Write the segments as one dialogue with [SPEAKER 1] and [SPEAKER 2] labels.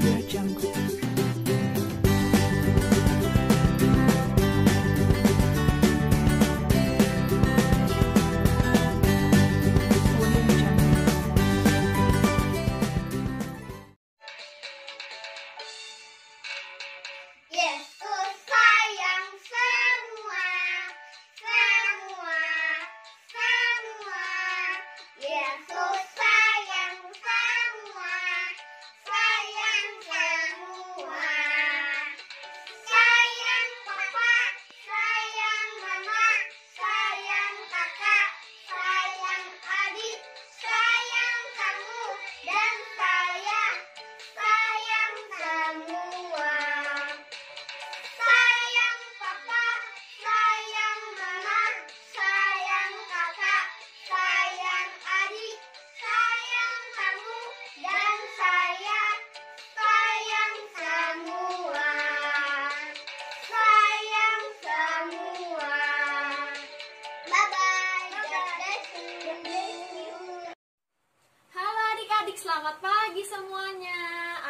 [SPEAKER 1] Audio Jungle.
[SPEAKER 2] Yesus sayang semua, semua, semua. Yesus sayang semua, sayang semua. Sayang papa, sayang mama, sayang kakak, sayang adik, sayang kamu dan saya, sayang semua. Sayang papa, sayang mama, sayang kakak, sayang adik, sayang kamu dan saya, sayang semua. Sayang semua. Bye-bye. God bless you.
[SPEAKER 3] Halo adik-adik, selamat pagi semuanya.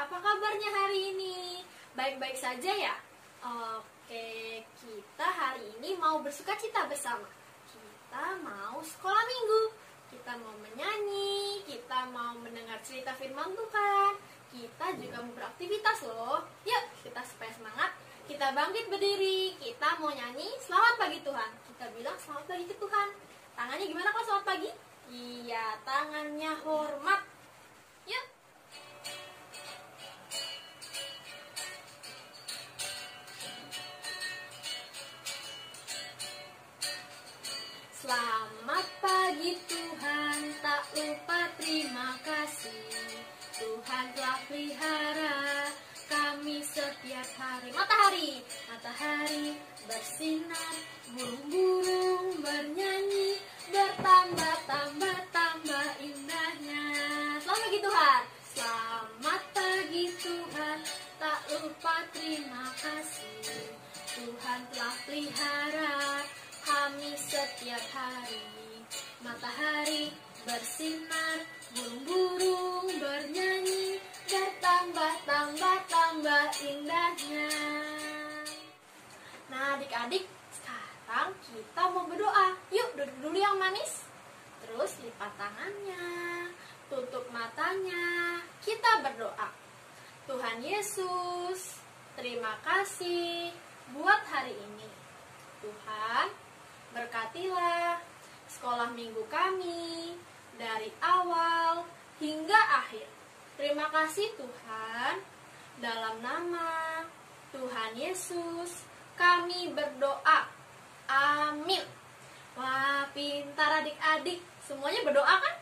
[SPEAKER 3] Apa kabarnya hari ini? Baik-baik saja ya? Oke, kita hari ini mau bersukacita bersama. Kita mau sekolah minggu. Kita mau menyanyi, kita mau mendengar cerita firman Tuhan. Kita juga mau beraktivitas loh. Yuk, kita supaya semangat. Kita bangkit berdiri, kita mau nyanyi selamat pagi Tuhan. Kita bilang selamat pagi ke Tuhan. Tangannya gimana kalau selamat pagi? Iya, tangannya hormat. Yuk. Selamat pagi Tuhan, tak lupa terima kasih. Tuhan telah pelihara kami setiap hari. Matahari, matahari bersinar, burung-burung bernyanyi, bertambah-tambah-tambah indahnya. Selamat pagi Tuhan. Selamat pagi Tuhan, tak lupa terima kasih. Tuhan telah pelihara kami setiap hari. Matahari bersinar, burung-burung bernyanyi, bertambah-tambah-tambah indahnya. Nah adik-adik, sekarang kita mau berdoa. Yuk duduk dulu yang manis. Terus lipat tangannya, tutup matanya. Kita berdoa. Tuhan Yesus, terima kasih buat hari ini. Tuhan, berkatilah sekolah minggu kami dari awal hingga akhir. Terima kasih Tuhan. Dalam nama Tuhan Yesus kami berdoa. Amin. Wah, pintar adik-adik. Semuanya berdoa kan?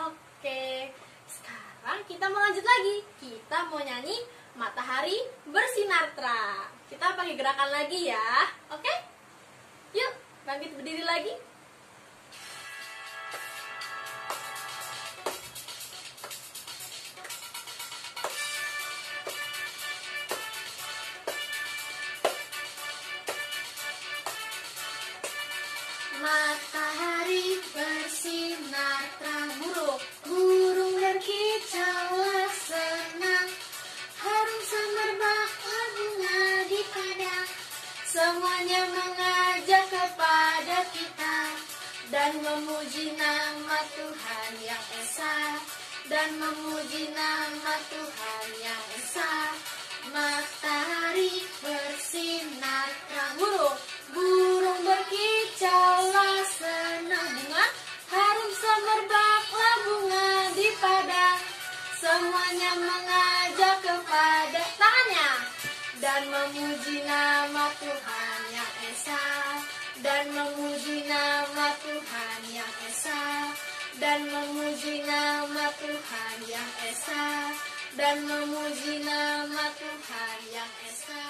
[SPEAKER 3] Oke. Sekarang kita mau lanjut lagi. Kita mau nyanyi Matahari Bersinar Terang. Kita pakai gerakan lagi ya. Oke? Yuk, bangkit berdiri lagi. Matahari bersinar terang, burung berkicaulah senang, harum semerbak bunga di padang. Semuanya mengajak kepada kita dan memuji nama Tuhan yang esa, dan memuji nama Tuhan yang esa. Matahari bersinar terang, burung berkicaulah senang, bunga harum semerbaklah bunga di padang. Semuanya mengajak kepada tangannya dan memuji nama Tuhan yang esa, dan memuji nama Tuhan yang esa, dan memuji nama Tuhan yang esa, dan memuji nama Tuhan yang esa.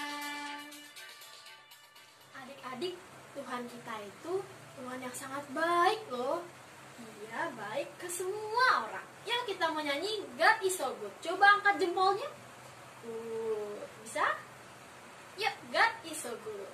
[SPEAKER 3] Adik-adik, Tuhan kita itu Tuhan yang sangat baik loh. Dia baik ke semua orang. Yang kita mau nyanyi God is so good. Coba angkat jempolnya. Bisa? Yuk, God is so good.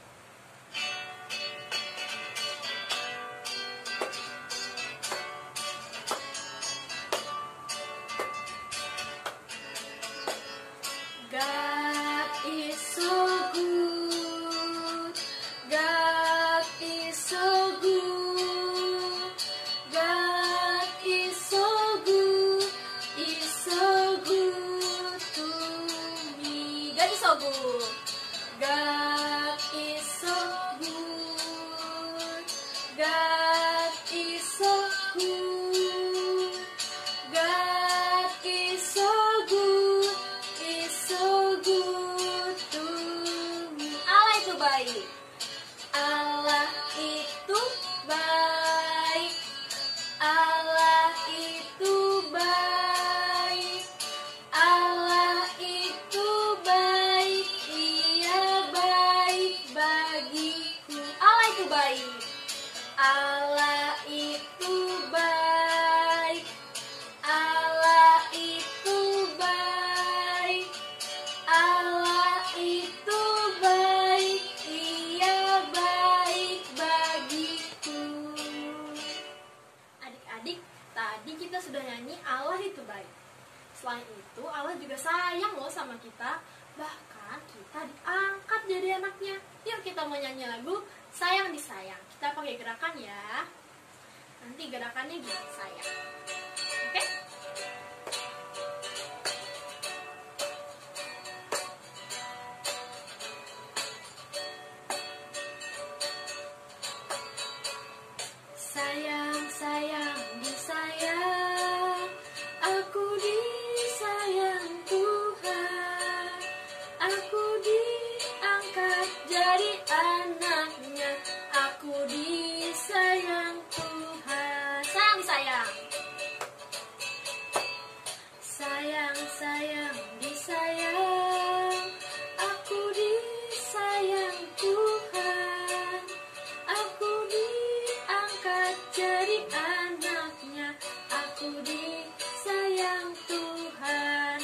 [SPEAKER 3] tadi kita sudah nyanyi Allah itu baik. Selain itu, Allah juga sayang loh sama kita. Bahkan kita diangkat jadi anaknya. Yuk kita mau nyanyi lagu Sayang Disayang. Kita pakai gerakan ya. Nanti gerakannya gini, sayang. Oke? Sayang, sayang, disayang. Aku disayang Tuhan. Aku diangkat jadi anaknya. Aku disayang Tuhan. Sayang, disayang. Sayang, sayang, disayang. Aku disayang Tuhan. Aku diangkat jadi anaknya. Aku disayang Tuhan.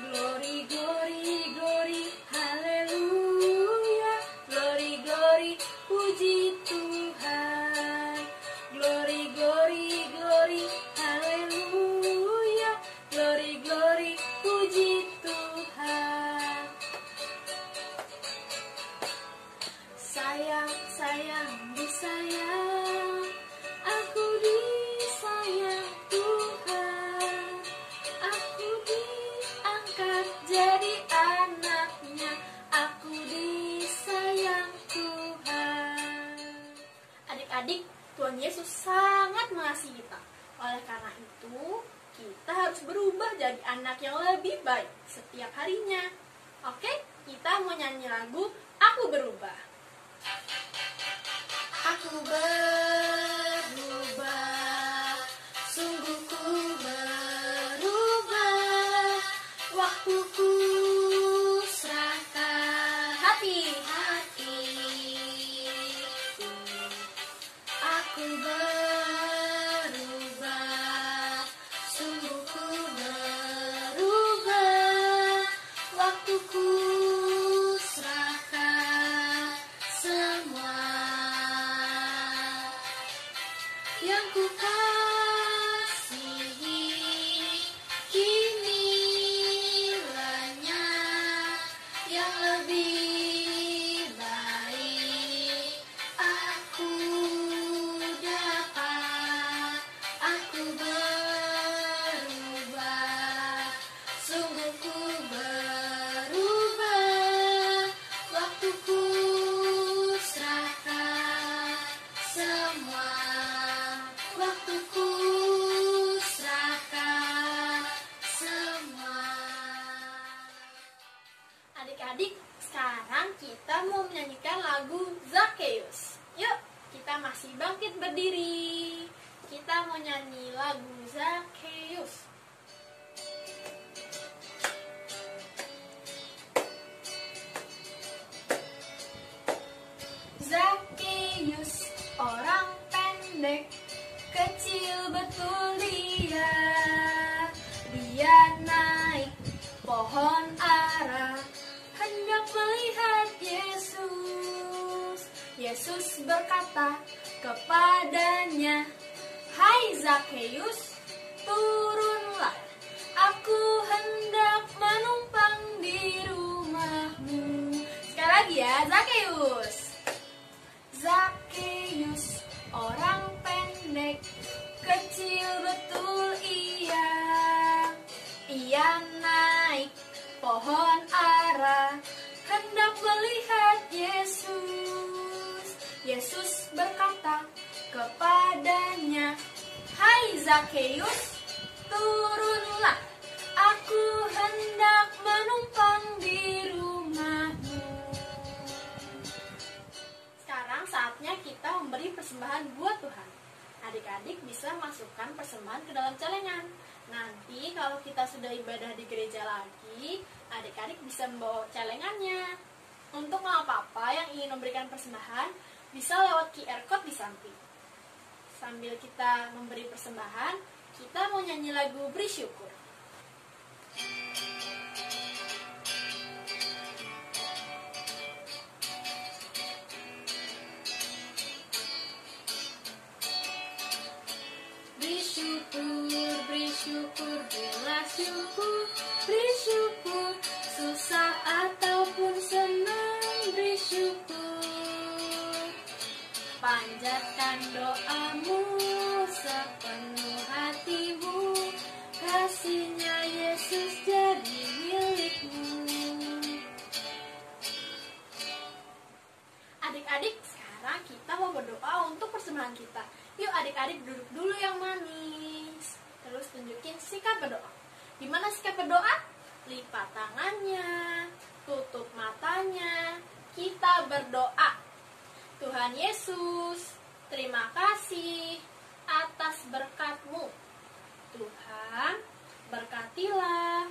[SPEAKER 3] Glory, glory, glory, haleluya. Glory, glory, puji Tuhan. Glory, glory, glory, haleluya. Glory, glory, puji Tuhan. Sayang, sayang, disayang. Aku disayang Tuhan. Aku diangkat jadi anaknya. Aku disayang Tuhan. Adik-adik, Tuhan Yesus sangat mengasihi kita. Oleh karena itu, kita harus berubah jadi anak yang lebih baik setiap harinya. Oke, kita mau nyanyi lagu Aku Berubah. Aku berubah, sungguh ku berubah. Waktuku serahkan hati-hati. Aku berubah, sungguh ku berubah. Waktuku serahkan semua. Yang ku kasihi kini banyak yang lebih baik. Aku dapat, aku berubah, sungguh ku berubah. Waktuku serahkan semua. Waktuku serahkan semua. Adik-adik, sekarang kita mau menyanyikan lagu Zakheus. Yuk, kita masih bangkit berdiri. Kita mau nyanyi lagu Zakheus. Zakheus, orang pendek, kecil betul dia. Dia naik pohon ara, hendak melihat Yesus. Yesus berkata kepadanya, "Hai Zakheus, turunlah. Aku hendak menumpang di rumahmu." Sekali lagi ya, Zakheus. Zakheus, orang pendek, kecil betul ia. Ia naik pohon ara, hendak melihat Yesus. Yesus berkata kepadanya, "Hai Zakheus, turunlah. Aku hendak menumpang di rumahmu." Sekarang saatnya kita memberi persembahan buat Tuhan. Adik-adik bisa masukkan persembahan ke dalam celengan. Nanti kalau kita sudah ibadah di gereja lagi, adik-adik bisa membawa celengannya. Untuk mama papa yang ingin memberikan persembahan, bisa lewat QR code di samping. Sambil kita memberi persembahan, kita mau nyanyi lagu Beri Syukur. Beri syukur syukur, beri syukur, berilah syukur, beri syukur, susah ataupun senang, beri syukur. Panjatkan doamu sepenuh hatimu, kasihnya Yesus jadi milikmu. Adik-adik, sekarang kita mau berdoa untuk persembahan kita. Yuk adik-adik duduk dulu yang manis. Terus tunjukin sikap berdoa. Gimana sikap berdoa? Lipat tangannya, tutup matanya, kita berdoa. Tuhan Yesus, terima kasih atas berkat-Mu. Tuhan, berkatilah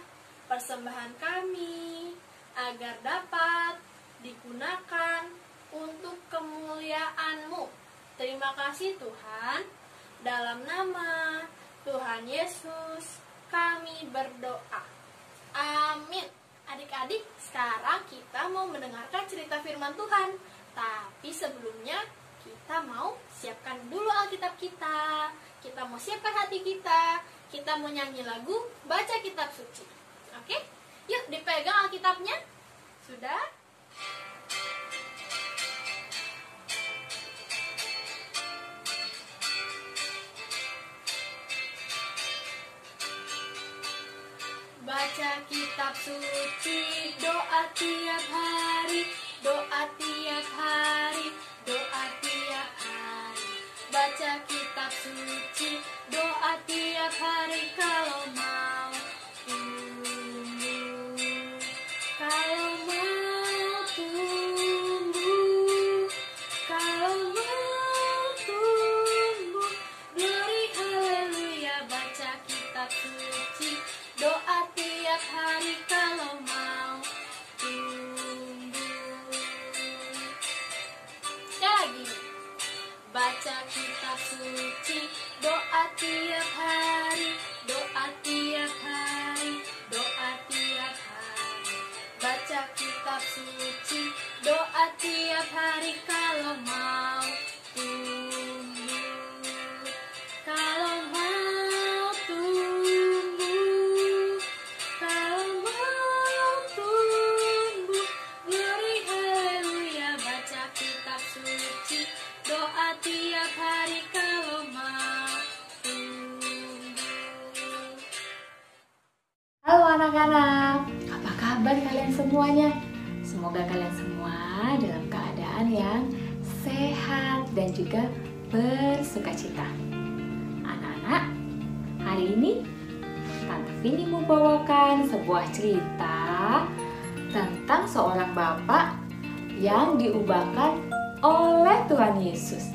[SPEAKER 3] persembahan kami agar dapat digunakan untuk kemuliaan-Mu. Terima kasih Tuhan. Dalam nama Tuhan Yesus kami berdoa. Amin. Adik-adik, sekarang kita mau mendengarkan cerita firman Tuhan. Tapi sebelumnya kita mau siapkan dulu Alkitab kita. Kita mau siapkan hati kita. Kita mau nyanyi lagu baca kitab suci. Oke? Yuk dipegang Alkitabnya. Sudah? Baca kitab suci, doa tiap hari, doa tiap hari, doa tiap hari. Baca kitab suci, doa tiap hari kalau mau tumbuh. Kalau mau tumbuh, kalau mau tumbuh. Glory haleluya, baca kitab suci, doa tiap hari kalau mau tumbuh. Sekali lagi, baca kitab suci, doa tiap hari, doa tiap hari, doa tiap hari. Baca kitab suci, doa tiap hari kalau mau tumbuh. Kalau mau tumbuh, kalau mau tumbuh. Glory haleluya, baca kitab suci, doa tiap hari kalau mau tumbuh.
[SPEAKER 1] Halo anak-anak, apa kabar kalian semuanya? Semoga kalian semua dalam keadaan yang sehat dan juga bersukacita. Anak-anak, hari ini Tante Vini mau bawakan sebuah cerita tentang seorang bapak yang diubahkan oleh Tuhan Yesus.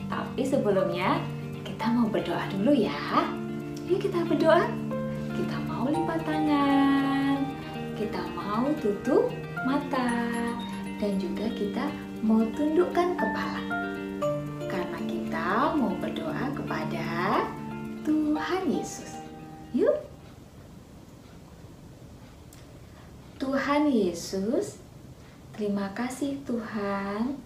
[SPEAKER 1] Tapi sebelumnya kita mau berdoa dulu ya. Yuk kita berdoa. Kita mau lipat tangan, kita mau tutup mata, dan juga kita mau tundukkan kepala. Karena kita mau berdoa kepada Tuhan Yesus. Yuk. Tuhan Yesus, terima kasih Tuhan.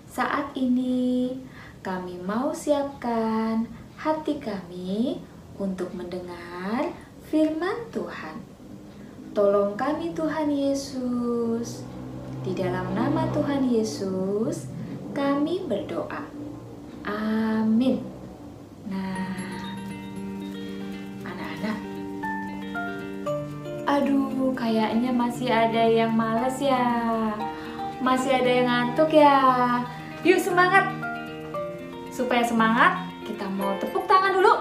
[SPEAKER 1] Saat ini kami mau siapkan hati kami untuk mendengar firman Tuhan. Tolong kami Tuhan Yesus. Di dalam nama Tuhan Yesus kami berdoa. Amin. Nah, anak-anak, aduh kayaknya masih ada yang malas ya. Masih ada yang ngantuk ya. Yuk semangat. Supaya semangat, kita mau tepuk tangan dulu.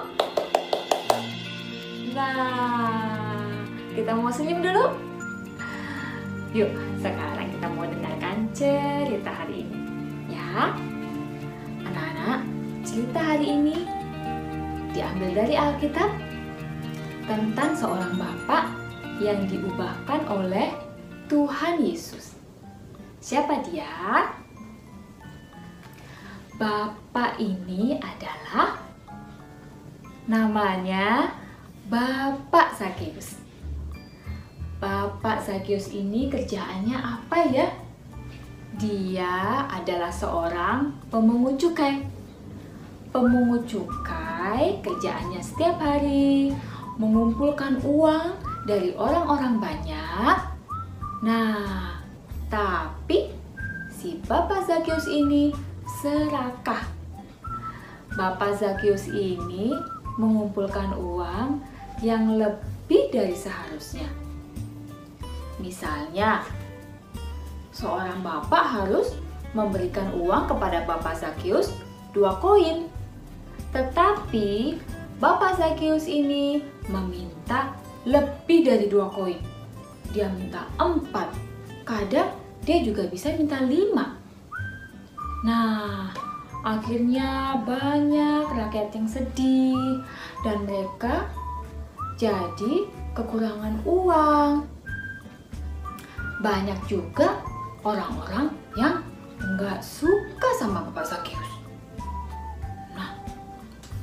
[SPEAKER 1] Nah, kita mau senyum dulu. Yuk, sekarang kita mau dengarkan cerita hari ini. Ya, anak-anak, cerita hari ini diambil dari Alkitab tentang seorang bapak yang diubahkan oleh Tuhan Yesus. Siapa dia? Bapak ini adalah namanya Bapak Zakeus. Bapak Zakeus ini kerjaannya apa ya? Dia adalah seorang pemungut cukai. pemungut cukai kerjaannya setiap hari mengumpulkan uang dari orang-orang banyak. Nah, tapi si Bapak Zakius ini serakah. Bapak Zakius ini mengumpulkan uang yang lebih dari seharusnya. Misalnya, seorang bapak harus memberikan uang kepada Bapak Zakius 2 koin. Tetapi Bapak Zakius ini meminta lebih dari 2 koin. Dia minta 4. Kadang dia juga bisa minta 5. Nah, akhirnya banyak rakyat yang sedih dan mereka jadi kekurangan uang. Banyak juga orang-orang yang nggak suka sama Bapak Zakius. Nah,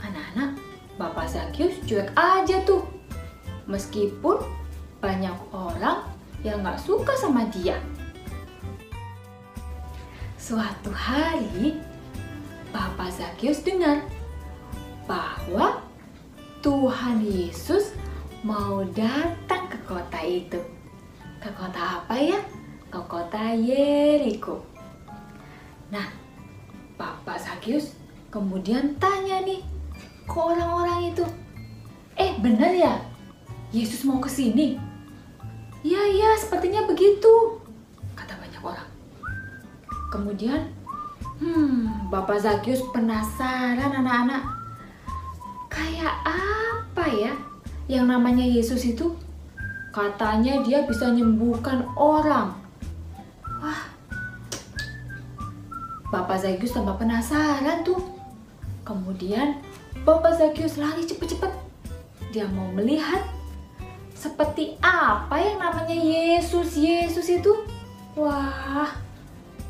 [SPEAKER 1] anak-anak, Bapak Zakius cuek aja tuh. Meskipun banyak orang yang nggak suka sama dia. Suatu hari, Bapak Zakius dengar bahwa Tuhan Yesus mau datang ke kota itu. Ke kota apa ya? Ke kota Yeriko. Nah, Bapak Zakius kemudian tanya nih ke orang-orang itu, benar ya? Yesus mau ke sini? Ya, sepertinya begitu, kata banyak orang. Kemudian, Bapak Zakius penasaran anak-anak. Kayak apa ya yang namanya Yesus itu? Katanya dia bisa menyembuhkan orang. Wah, Bapak Zakius tambah penasaran tuh. Kemudian Bapak Zakius lari cepet-cepet. Dia mau melihat seperti apa yang namanya Yesus itu. Wah,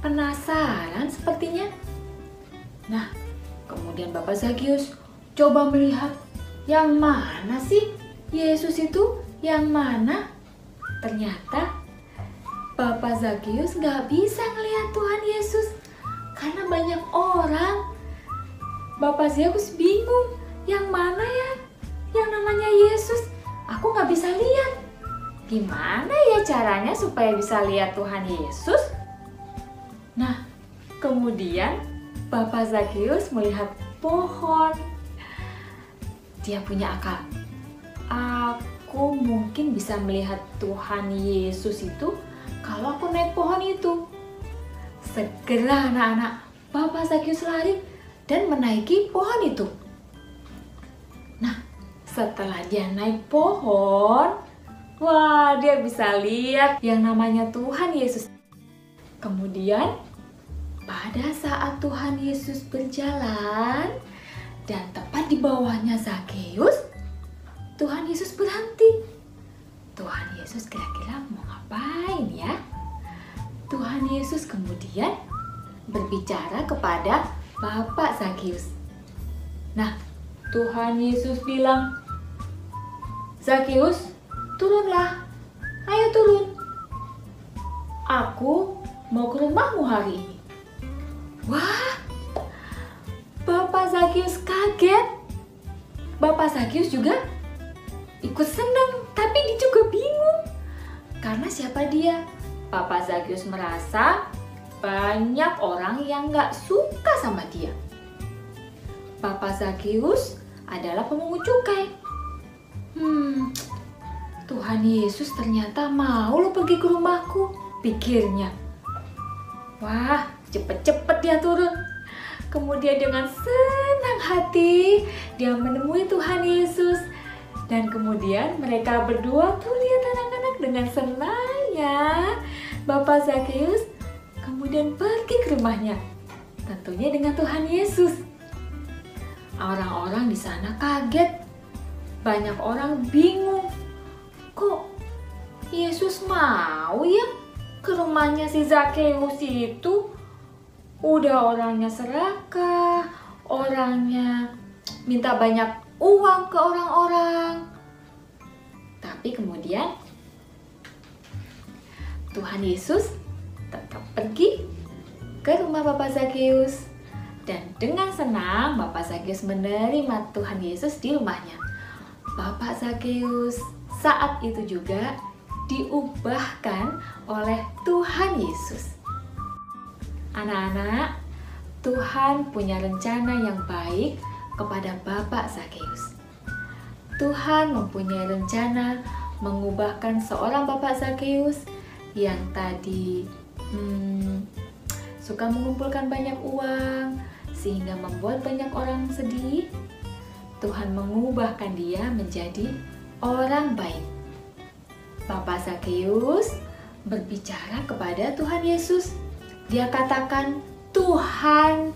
[SPEAKER 1] penasaran sepertinya. Nah, kemudian Bapak Zakius coba melihat yang mana sih Yesus itu, yang mana? Ternyata Bapak Zakius nggak bisa ngelihat Tuhan Yesus karena banyak orang. Bapak Zakius bingung, yang mana ya yang namanya Yesus? Aku nggak bisa lihat. Gimana ya caranya supaya bisa lihat Tuhan Yesus? Nah, kemudian Bapak Zakius melihat pohon. Dia punya akal. Aku mungkin bisa melihat Tuhan Yesus itu kalau aku naik pohon itu. Segera anak-anak, Bapak Zakius lari dan menaiki pohon itu. Nah, setelah dia naik pohon, wah, dia bisa lihat yang namanya Tuhan Yesus. Kemudian, pada saat Tuhan Yesus berjalan dan tepat di bawahnya Zakius, Tuhan Yesus berhenti. Tuhan Yesus kira-kira mau ngapain ya? Tuhan Yesus kemudian berbicara kepada Bapak Zakius. Nah, Tuhan Yesus bilang, "Zakius, turunlah. Ayo turun. Aku mau ke rumahmu hari ini." Wah, Bapak Zakius kaget. Bapak Zakius juga ikut senang, tapi dia juga bingung. Karena siapa dia? Bapak Zakius merasa banyak orang yang gak suka sama dia. Bapak Zakius adalah pemungut cukai. Tuhan Yesus ternyata mau lo pergi ke rumahku, pikirnya. Wah, cepet-cepet dia turun. Kemudian dengan senang hati dia menemui Tuhan Yesus. Dan kemudian mereka berdua tuh lihat anak-anak dengan senangnya. Bapak Zakius kemudian pergi ke rumahnya. Tentunya dengan Tuhan Yesus. Orang-orang di sana kaget. Banyak orang bingung. Kok Yesus mau ya ke rumahnya si Zakius itu? Udah orangnya serakah, orangnya minta banyak uang ke orang-orang. Tapi kemudian Tuhan Yesus tetap pergi ke rumah Bapak Zakius. Dan dengan senang Bapak Zakeus menerima Tuhan Yesus di rumahnya. Bapak Zakeus saat itu juga diubahkan oleh Tuhan Yesus. Anak-anak, Tuhan punya rencana yang baik kepada Bapak Zakeus. Tuhan mempunyai rencana mengubahkan seorang Bapak Zakeus yang tadi suka mengumpulkan banyak uang sehingga membuat banyak orang sedih. Tuhan mengubahkan dia menjadi orang baik. Bapak Zakeus berbicara kepada Tuhan Yesus. Dia katakan, "Tuhan,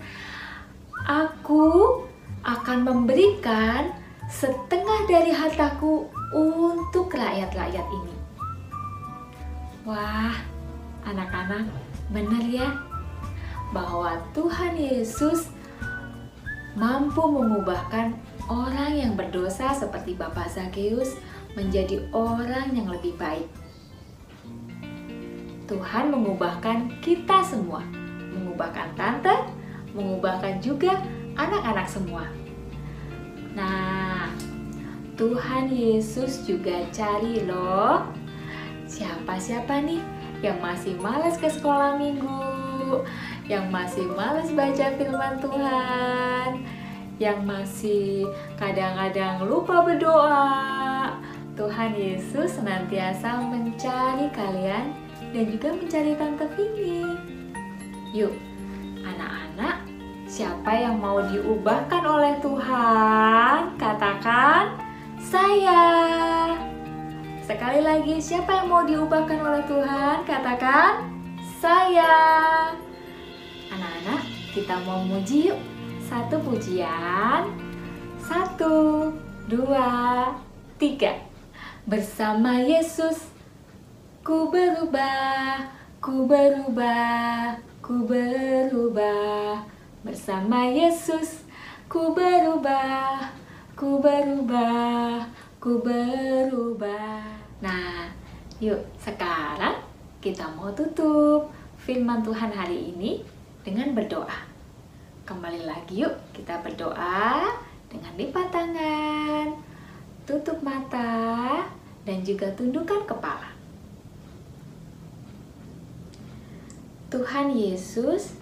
[SPEAKER 1] aku akan memberikan setengah dari hartaku untuk rakyat-rakyat ini." Wah, anak-anak, benar ya bahwa Tuhan Yesus mampu mengubahkan orang yang berdosa seperti Bapak Zakeus menjadi orang yang lebih baik. Tuhan mengubahkan kita semua, mengubahkan tante, mengubahkan juga anak-anak semua. Nah, Tuhan Yesus juga cari loh siapa-siapa nih yang masih malas ke sekolah minggu, yang masih malas baca firman Tuhan, yang masih kadang-kadang lupa berdoa. Tuhan Yesus senantiasa mencari kalian dan juga mencari Tante Vini. Yuk, anak-anak, siapa yang mau diubahkan oleh Tuhan? Katakan, saya. Sekali lagi, siapa yang mau diubahkan oleh Tuhan? Katakan, saya. Anak-anak, kita mau muji yuk. Satu pujian. 1, 2, 3. Bersama Yesus, ku berubah, ku berubah, ku berubah. Bersama Yesus, ku berubah, ku berubah, ku berubah. Nah, yuk sekarang kita mau tutup firman Tuhan hari ini dengan berdoa. Kembali lagi yuk kita berdoa dengan lipat tangan, tutup mata, dan juga tundukkan kepala. Tuhan Yesus,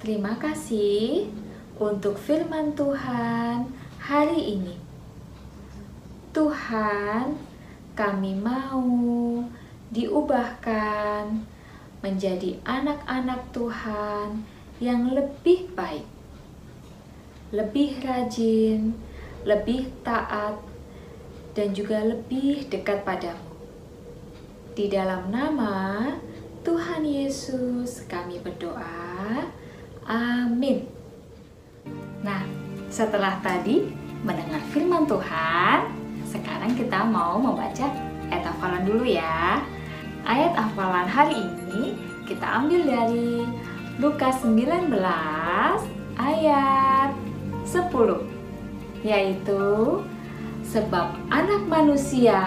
[SPEAKER 1] terima kasih untuk firman Tuhan hari ini. Tuhan, kami mau diubahkan menjadi anak-anak Tuhan yang lebih baik, lebih rajin, lebih taat, dan juga lebih dekat padamu. Di dalam nama Tuhan Yesus kami berdoa. Amin. Nah, setelah tadi mendengar firman Tuhan, sekarang kita mau membaca ayat hafalan dulu ya. Ayat hafalan hari ini kita ambil dari Lukas 19 ayat 10, yaitu sebab anak manusia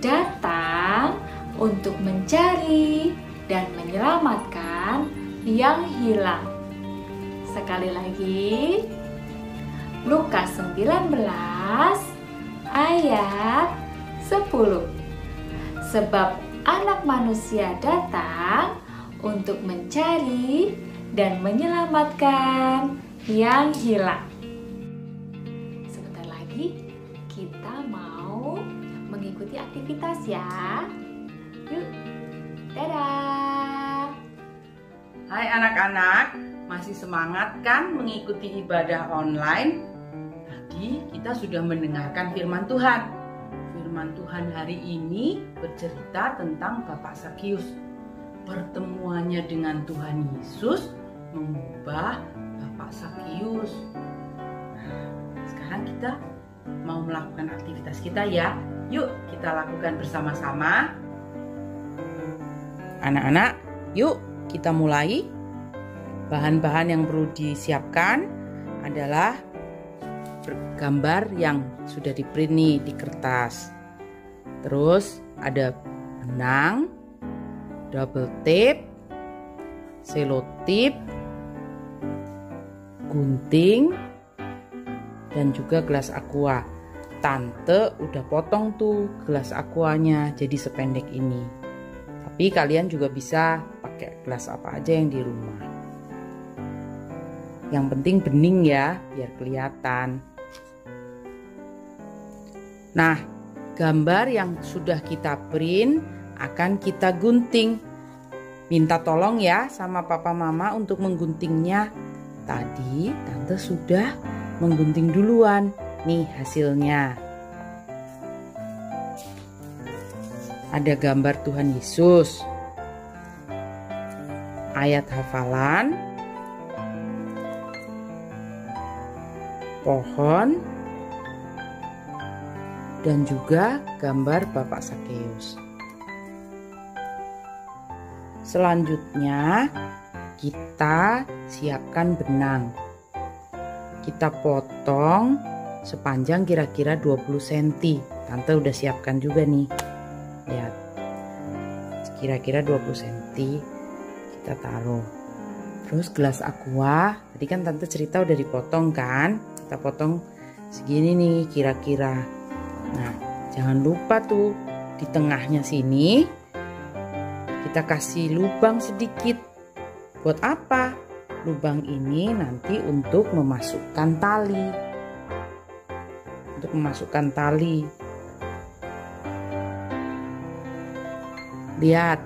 [SPEAKER 1] datang untuk mencari dan menyelamatkan yang hilang. Sekali lagi, Lukas 19 ayat 10. Sebab anak manusia datang untuk mencari dan menyelamatkan yang hilang. Sebentar lagi kita mau mengikuti aktivitas ya. Yuk, dadah.
[SPEAKER 4] Hai anak-anak, masih semangat kan mengikuti ibadah online? Tadi kita sudah mendengarkan firman Tuhan. Firman Tuhan hari ini bercerita tentang Bapak Zakeus. Pertemuannya dengan Tuhan Yesus mengubah Bapak Zakeus. Nah, sekarang kita mau melakukan aktivitas kita ya. Yuk kita lakukan bersama-sama. Anak-anak, yuk kita mulai. Bahan-bahan yang perlu disiapkan adalah gambar yang sudah di-print nih di kertas. Terus ada benang, double tape, selotip, gunting dan juga gelas aqua. Tante udah potong tuh gelas aquanya jadi sependek ini. Tapi kalian juga bisa pakai gelas apa aja yang di rumah. Yang penting bening ya, biar kelihatan. Nah, gambar yang sudah kita print akan kita gunting. Minta tolong ya sama papa mama untuk mengguntingnya. Tadi tante sudah menggunting duluan. Nih hasilnya. Ada gambar Tuhan Yesus, ayat hafalan, pohon, dan juga gambar Bapak Sakeus. Selanjutnya kita siapkan benang. Kita potong sepanjang kira-kira 20 cm. Tante udah siapkan juga nih. Lihat. Kira-kira 20 cm kita taruh. Terus gelas aqua, tadi kan tante cerita udah dipotong kan? Kita potong segini nih kira-kira. Nah, jangan lupa tuh di tengahnya sini kita kasih lubang sedikit. Buat apa? Lubang ini nanti untuk memasukkan tali. Untuk memasukkan tali. Lihat.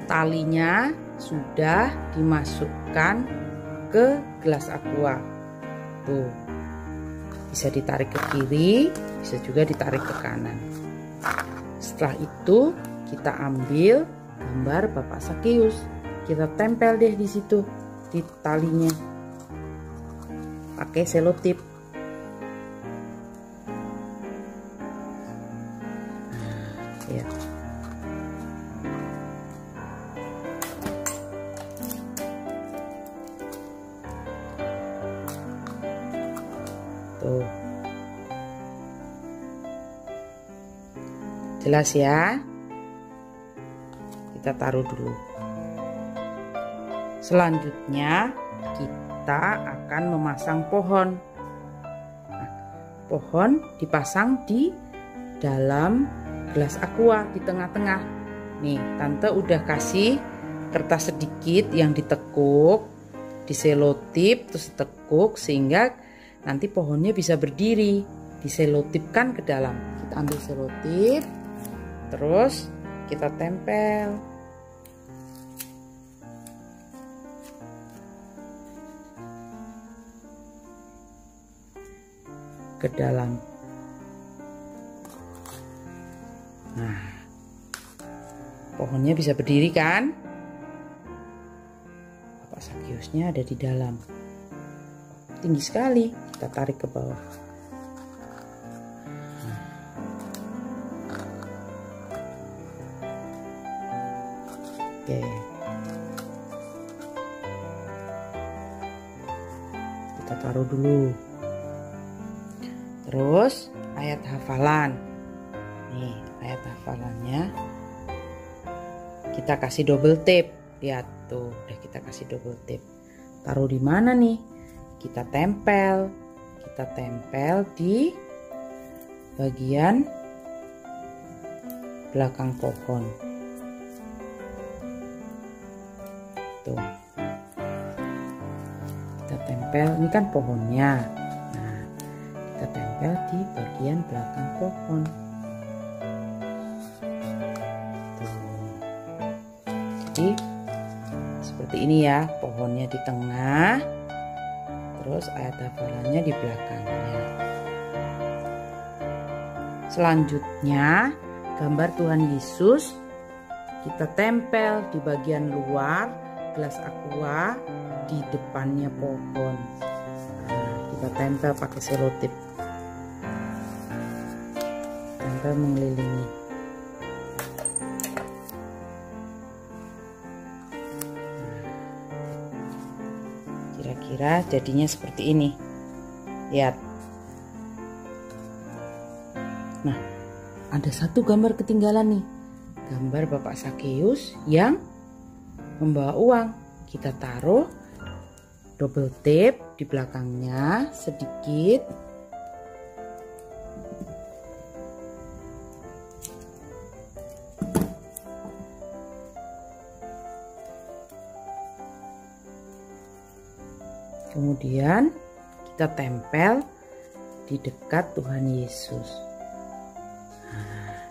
[SPEAKER 4] Talinya sudah dimasukkan ke gelas aqua. Tuh. Bisa ditarik ke kiri, bisa juga ditarik ke kanan. Setelah itu kita ambil gambar Bapak Sakeus. Kita tempel deh di situ di talinya. Pakai selotip. Ya. Tuh. Jelas ya? Kita taruh dulu. Selanjutnya kita akan memasang pohon. Nah, pohon dipasang di dalam gelas aqua di tengah-tengah. Nih, tante udah kasih kertas sedikit yang ditekuk, diselotip terus ditekuk sehingga nanti pohonnya bisa berdiri. Diselotipkan ke dalam. Kita ambil selotip, terus kita tempel. Ke dalam. Nah, pohonnya bisa berdiri kan? Bapak Sakeusnya ada di dalam. Tinggi sekali. Kita tarik ke bawah. Oke. Kita taruh dulu. Terus ayat hafalan. Nih, ayat hafalannya kita kasih double tape. Lihat tuh, udah kita kasih double tape. Taruh di mana nih? Kita tempel. Kita tempel di bagian belakang pohon. Tuh. Kita tempel, ini kan pohonnya. Nah, kita tempel di bagian belakang pohon. Jadi seperti ini ya, pohonnya di tengah, terus ayat hafalannya di belakangnya. Selanjutnya gambar Tuhan Yesus kita tempel di bagian luar gelas aqua di depannya pohon. Nah, kita tempel pakai selotip. Tempel mengelilingi. Kira-kira jadinya seperti ini. Lihat. Nah, ada satu gambar ketinggalan nih. Gambar Bapak Sakeus yang membawa uang. Kita taruh double tape di belakangnya sedikit. Kemudian kita tempel di dekat Tuhan Yesus. Nah,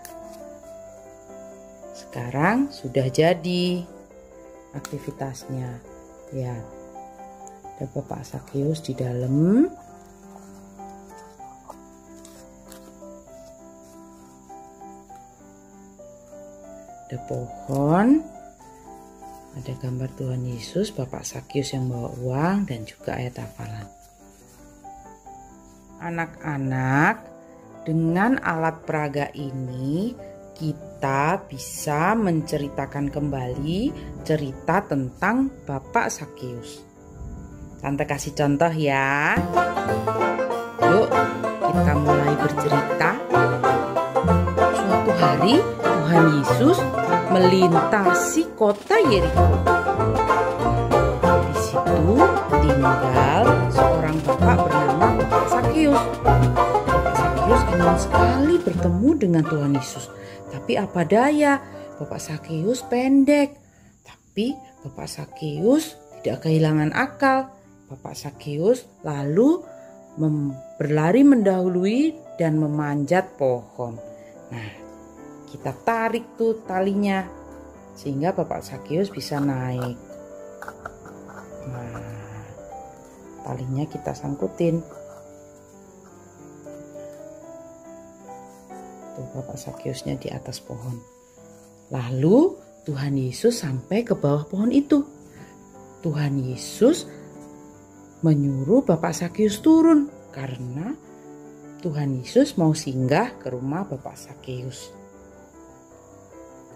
[SPEAKER 4] sekarang sudah jadi aktivitasnya. Ya, ada Bapak Sakeus di dalam. Ada pohon. Ada gambar Tuhan Yesus, Bapak Sakeus yang bawa uang, dan juga ayat hafalan. Anak-anak, dengan alat peraga ini kita bisa menceritakan kembali cerita tentang Bapak Sakeus. Tante kasih contoh ya. Yuk, kita mulai bercerita. Suatu hari Tuhan Yesus melintasi kota Yeriko. Di situ tinggal seorang bapak bernama Bapak Sakeus. Bapak Sakeus ingin sekali bertemu dengan Tuhan Yesus. Tapi apa daya, Bapak Sakeus pendek. Tapi Bapak Sakeus tidak kehilangan akal. Bapak Sakeus lalu berlari mendahului dan memanjat pohon. Nah, kita tarik tuh talinya sehingga Bapak Sakeus bisa naik. Nah, talinya kita sangkutin. Tuh Bapak Sakeusnya di atas pohon. Lalu Tuhan Yesus sampai ke bawah pohon itu. Tuhan Yesus menyuruh Bapak Sakeus turun karena Tuhan Yesus mau singgah ke rumah Bapak Sakeus.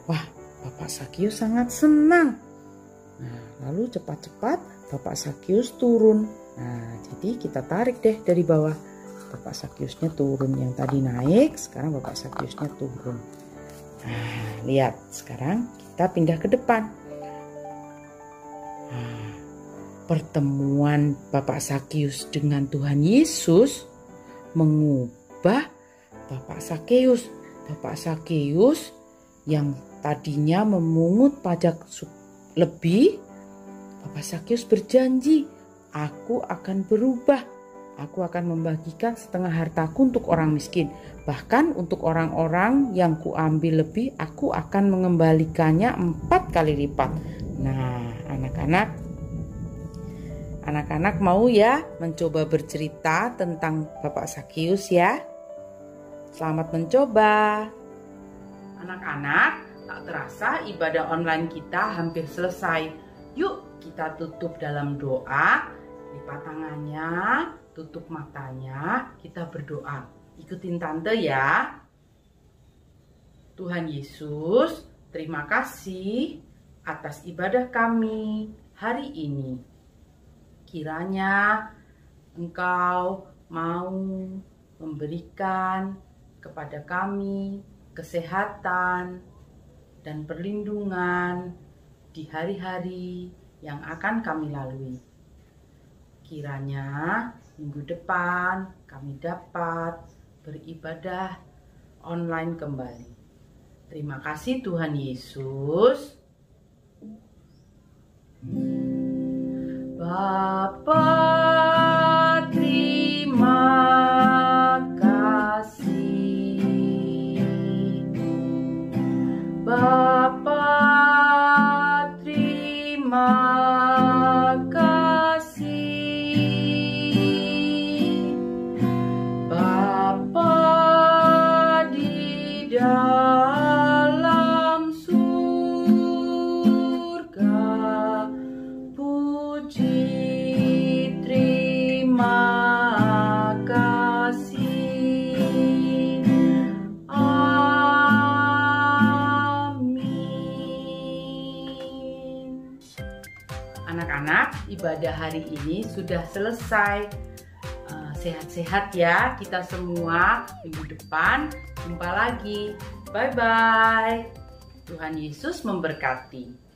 [SPEAKER 4] Wah, Bapak Sakeus sangat senang. Nah, lalu cepat-cepat Bapak Sakeus turun. Nah, jadi kita tarik deh dari bawah. Bapak Sakeusnya turun. Yang tadi naik, sekarang Bapak Sakeusnya turun. Nah, lihat. Sekarang kita pindah ke depan. Nah, pertemuan Bapak Sakeus dengan Tuhan Yesus mengubah Bapak Sakeus. Bapak Sakeus yang tadinya memungut pajak lebih, Bapak Sakeus berjanji, aku akan berubah. Aku akan membagikan setengah hartaku untuk orang miskin. Bahkan untuk orang-orang yang kuambil lebih, aku akan mengembalikannya 4 kali lipat. Nah, anak-anak mau ya mencoba bercerita tentang Bapak Sakeus ya? Selamat mencoba. Anak-anak, tak terasa ibadah online kita hampir selesai. Yuk kita tutup dalam doa, lipat tangannya, tutup matanya, kita berdoa. Ikutin Tante ya. Tuhan Yesus, terima kasih atas ibadah kami hari ini. Kiranya Engkau mau memberikan kepada kami kesehatan dan perlindungan di hari-hari yang akan kami lalui. Kiranya minggu depan kami dapat beribadah online kembali. Terima kasih Tuhan Yesus. Bapa, terima kasih. Bapa, terima kasih. Bapa di dalam surga, puji terima kasih. Amin. Anak-anak, ibadah hari ini sudah selesai. Sehat-sehat ya kita semua. Minggu depan jumpa lagi. Bye-bye. Tuhan Yesus memberkati.